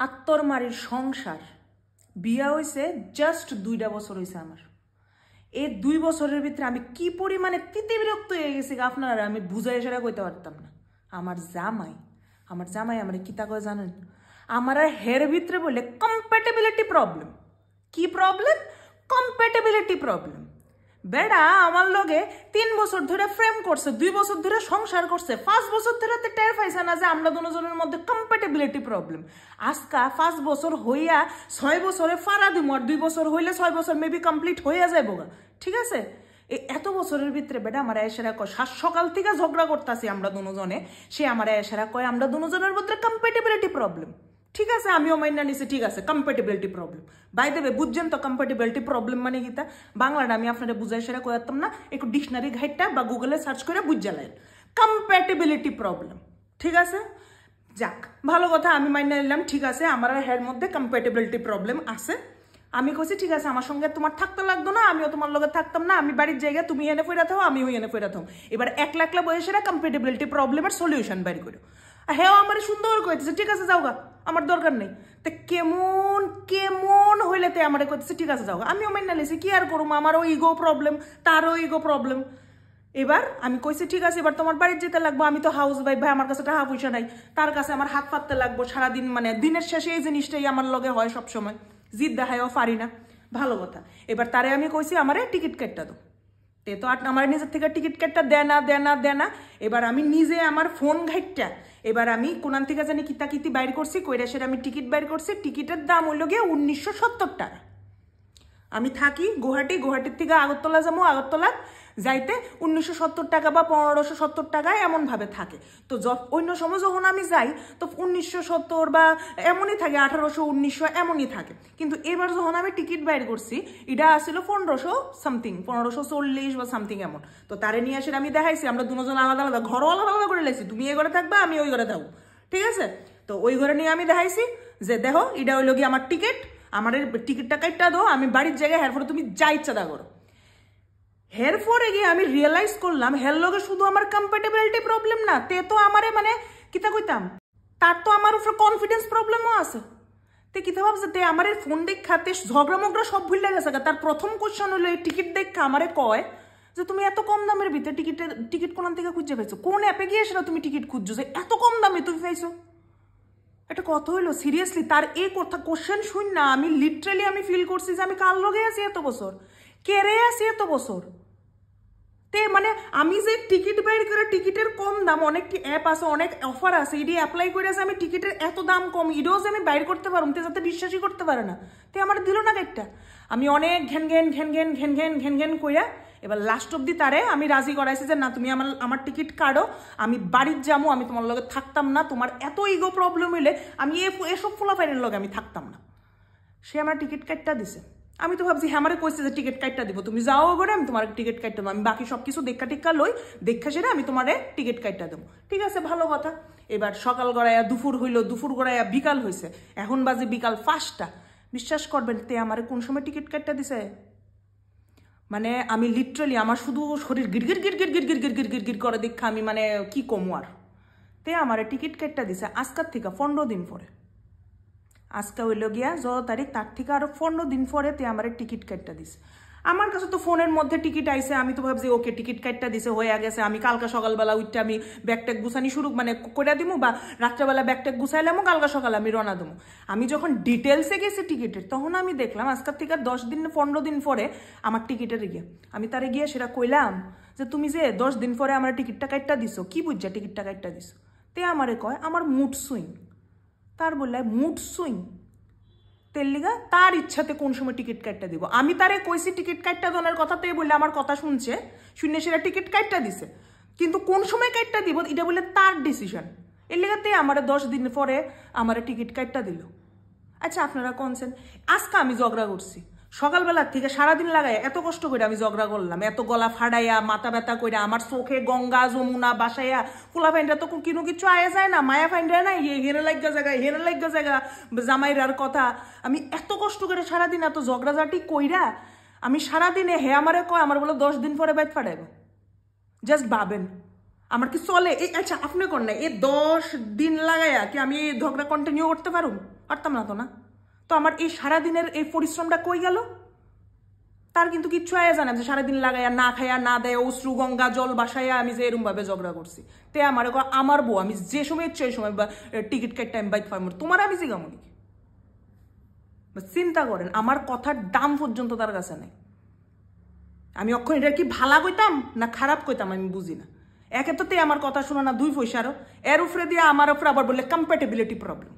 আত্মরমারির সংসার বিয়া হয়েছে জাস্ট 2টা বছর হয়েছে আমার। এই 2 বছরের ভিতরে আমি কি পরিমাণে বিরক্ত হয়ে গেছি আপনারা আমি বুঝাই সেটা কইতে পারতাম না। আমার জামাই আমার কিতা কয় জানেন, আমার আর হের ভিতরে বলে কম্প্যাটেবিলিটি প্রবলেম। কি প্রবলেম? Compatibility problem. বেড়া আমার লগে 3 বছর ধরে ফ্রেম করছে, 2 বছর ধরে সংসার করছে, 5 বছর ধরে তো টের পাইছে না যে আমরা দুজনের মধ্যে কম্প্যাটেবিলিটি প্রবলেম। আজকা 5 বছর হইয়া 6 বছরে ফারা দিব, আর 2 বছর হইলে 6 বছর মেবি কমপ্লিট হইয়া যাইব। ঠিক আছে, এত বছরের ভিতরে বেটা আমার এসেরা কয় সকাল থেকে ঝগড়া করতেছি আমরা দুজনে, সে আমার এসেরা কয় আমরা দুজনের মধ্যে কম্প্যাটেবিলিটি প্রবলেম। ঠিক আছে, আমিও মাইনা নিছি, ঠিক আছে কম্প্যাটেবিলিটি প্রবলেম। বাই দেবে বুঝছেন তো কম্প্যাটেবিলিটি প্রবলেম মানে গীতা বাংলাটা আমি আপনাদের বুঝাই সেটা কইতাম না, একটু ডিকশনারি ঘাইটটা বা গুগলে সার্চ করে বুঝালেন কম্প্যাটেবিলিটি প্রবলেম। ঠিক আছে, যাক ভালো কথা, আমি মাইনা নিলাম। ঠিক আছে, আমার হের মধ্যে কম্প্যাটেবিলিটি প্রবলেম আছে। আমি কইছি ঠিক আছে, আমার সঙ্গে তোমার থাকতে লাগতো না, আমিও তোমার লগে থাকতাম না, আমি বাড়ির জায়গায় তুমি এনে ফেরা থাও, আমিও এনে ফেরা থাও। এবার 1 লাখ বয়সেরা কম্প্যাটেবিলিটি প্রবলেমের সলিউশন বের করো। হ্যাঁ আমার সুন্দর কইতেছে ঠিক আছে যাওগা, আমার দরকার নেই। তো কেমন কেমন হইলে তে আমার কইতেছে ঠিক আছে যাওগা, আমিও মাইনা লেছি, কি আর করবো, আমারও ইগো প্রবলেম, তারও ইগো প্রবলেম। এবার আমি কইছি ঠিক আছে এবার তোমার বাড়ির যেতে লাগবো, আমি তো হাউস ওয়াইফ, ভাই আমার কাছে টাকা পয়সা নাই, তার কাছে আমার হাত পাততে লাগবো সারাদিন, মানে দিনের শেষে এই জিনিসটাই আমার লগে হয় সবসময়, জিদ দেখায়ও পারি না। ভালো কথা, এবার তারে আমি কইছি আমারে টিকিট কেটটা দো, তে তো আমার নিজের থেকে টিকিট কেটটা দেয় না। এবার আমি নিজে আমার ফোন ঘাইটটা এবার আমি কোনান থেকে জানি কিতাকিতি বাইর করছি, কইরা সেটা আমি টিকিট বাইর করছি। টিকিটের দাম হইল গিয়ে 1970 টাকা। আমি থাকি গুয়াহাটির থেকে আগরতলা যাবো, আগরতলা যাইতে 1970 টাকা বা 1570 টাকা এমন ভাবে থাকে। তো অন্য সময় যখন আমি যাই তো 1970 বা এমনই থাকে, 1800 1900 এমনই থাকে। কিন্তু এবার যখন আমি টিকিট বাইর করছি এটা আসছিল 1500 সামথিং, 1540 বা সামথিং এমন। তো তারে নিয়ে আসে আমি দেখাইছি, আমরা দুজন আলাদা আলাদা ঘরও আলাদা করে লেছি, তুমি এই ঘরে থাকবা আমি ওই ঘরে থাকবো। ঠিক আছে, তো ওই ঘরে নিয়ে আমি দেখাইছি যে দেখো এটা হইল গিয়ে আমার টিকিট, আমার টিকিটটা কাটটা দো, আমি বাড়ির জায়গায় হেরফরে তুমি যা ইচ্ছা দা করো। হেরফরে গিয়ে আমি রিয়েলাইজ করলাম হের লগে শুধু আমার কম্প্যাটেবিলিটি প্রবলেম না, তে তো আমারে মানে কিতা কইতাম, তার তো আমার উপরে কনফিডেন্স প্রবলেমও আছে। তে কিতা ভাবছে তে আমার ফোন দেখাতে ঝগড়া মগড়া সব ভুলে গেছে। তার প্রথম কোশ্চেন হলো এই টিকিট দেখা আমারে কয় যে তুমি এত কম দামের ভিতরে টিকিট কোন থেকে খুঁজে পাইছো, কোন অ্যাপে গিয়ে সেটা তুমি টিকিট খুঁজছো যে এত কম দামে তুমি পাইছো? এটা কত হইলো সিরিয়াসলি? তার এই কথা কোশ্চেন শুন না আমি লিটারালি আমি ফিল করছি যে আমি কার লগে আছি এত বছর, কেড়ে আছি এত বছর। তে মানে আমি যে টিকিট বাইর করে টিকিটের কম দাম, অনেক অ্যাপ আছে অনেক অফার আছে, এটি অ্যাপ্লাই করে আছে আমি টিকিটের এত দাম কম এটাও যে আমি বাইর করতে পারবো, তে যাতে বিশ্বাসই করতে পারে না। তে আমার দিল না একটা, আমি অনেক ঘেন কইরা এবার লাস্ট অব্দি তারে আমি রাজি করাইছি যে না তুমি আমার টিকিট কাটো, আমি বাড়ির যাবো, আমি তোমার লগে থাকতাম না, তোমার এত ইগো প্রবলেম হইলে আমি এসব ফোলাফাইনের লগে আমি থাকতাম না। সে আমার টিকিট কাটটা দিছে। আমি তো ভাবছি হ্যাঁ আমারে কইছে যে টিকিট কাটটা দিব, তুমি যাও করে আমি তোমার টিকিট কাটতে দেবো, আমি বাকি সবকিছু দেখা লই, দেখা সেটা আমি তোমার টিকিট কাটটা দেবো। ঠিক আছে ভালো কথা। এবার সকাল গড়াইয়া দুপুর হইলো, দুপুর গড়াইয়া বিকাল হয়েছে, এখন বাজে বিকাল 5টা। বিশ্বাস করবেন তে আমারে কোন সময় টিকিট কাটটা দিছে? মানে আমি লিটারালি আমার শুধু শরীর গিরগির করে দেখা আমি মানে কি কমু আর। তে আমারে টিকিট কাটটা দিছে আজকার থেকে 15 দিন পরে। আজকে হইল গিয়া 14 তারিখ, তার থেকে আরো 15 দিন পরে তে আমার টিকিট কাটটা দিছে। আমার কাছে তো ফোনের মধ্যে টিকিট আইছে, আমি তো ভাবছি ওকে টিকিট কাটটা দিছে হয়ে গেছে, আমি কালকা সকালবেলা উঠতে আমি ব্যাগট্যাগ গুছানি শুরু মানে করে দিব, বা রাত্রেবেলা ব্যাগট্যাগ গুছাইলাম, কালকা সকালে আমি রওনা দেবো। আমি যখন ডিটেলসে গেছি টিকিটের তখন আমি দেখলাম আজকের থেকে 10 দিন 15 দিন পরে আমার টিকিটের গিয়ে আমি তারে গিয়ে সেটা কইলাম যে তুমি যে 10 দিন পরে আমার টিকিটটা কাটটা দিছো, কি বুঝছা টিকিটটা কাটটা দিছো? তে আমারে কয় আমার মুড সুইং। তার বললে মুড সুইং তেল লিগা তার ইচ্ছাতে কোন সময় টিকিট কাটটা দিব। আমি তারে কইছি টিকিট কাটটা দনের কথাতে বললে আমার কথা শুনছে, শুনে সেটা টিকিট কাটটা দিছে, কিন্তু কোন সময় কাটটা দিব এটা বলে তার ডিসিশন। এর লিগাতে আমার 10 দিন পরে আমার টিকিট কাটটা দিল। আচ্ছা আপনারা কোনছেন আজকে আমি ঝগড়া করছি সকালবেলার থেকে সারাদিন লাগাই এত কষ্ট করে আমি ঝগড়া করলাম, এত গলা ফাড়াইয়া মাথা ব্যথা করে আমার চোখে গঙ্গা যমুনা বাসাইয়া ফুলা ফাইনটা তো কোনো কিছু আয়া যায় না, মায়া ফাইনটা না হেরে লাগা জায়গা জামাইরার কথা। আমি এত কষ্ট করে সারাদিন এত ঝগড়াঝাটি কইরা আমি সারাদিনে হে আমারে কয় আমার বলে 10 দিন পরে বাইক ফাটাইব। জাস্ট ভাবেন আমার কি চলে? এই আচ্ছা আপনি কর না এই 10 দিন লাগাইয়া কি আমি ঝগড়া কন্টিনিউ করতে পারুম? পারতাম না তো না। তো আমার এই সারাদিনের এই পরিশ্রমটা কই গেল? তার কিন্তু কিচ্ছু আয়া জানে যে সারাদিন লাগাইয়া না খাইয়া না দেয় অশ্রু গঙ্গা জল বাসাইয়া আমি যে এরম ভাবে ঝগড়া করছি। তে আমার বউ আমি যে সময় ইচ্ছে ওই সময় টিকিট কাটতে আমি বাইক ফার্ম তোমার আমি জিগামনি। চিন্তা করেন আমার কথার দাম পর্যন্ত তার কাছে নেই। আমি অক্ষণ এটা কি ভালা কইতাম না খারাপ কইতাম আমি বুঝি না। একে তো আমার কথা শোনা না 2 পয়সারও, এর উপরে দিয়ে আমার উপরে আবার বললে কম্প্যাটেবিলিটি প্রবলেম।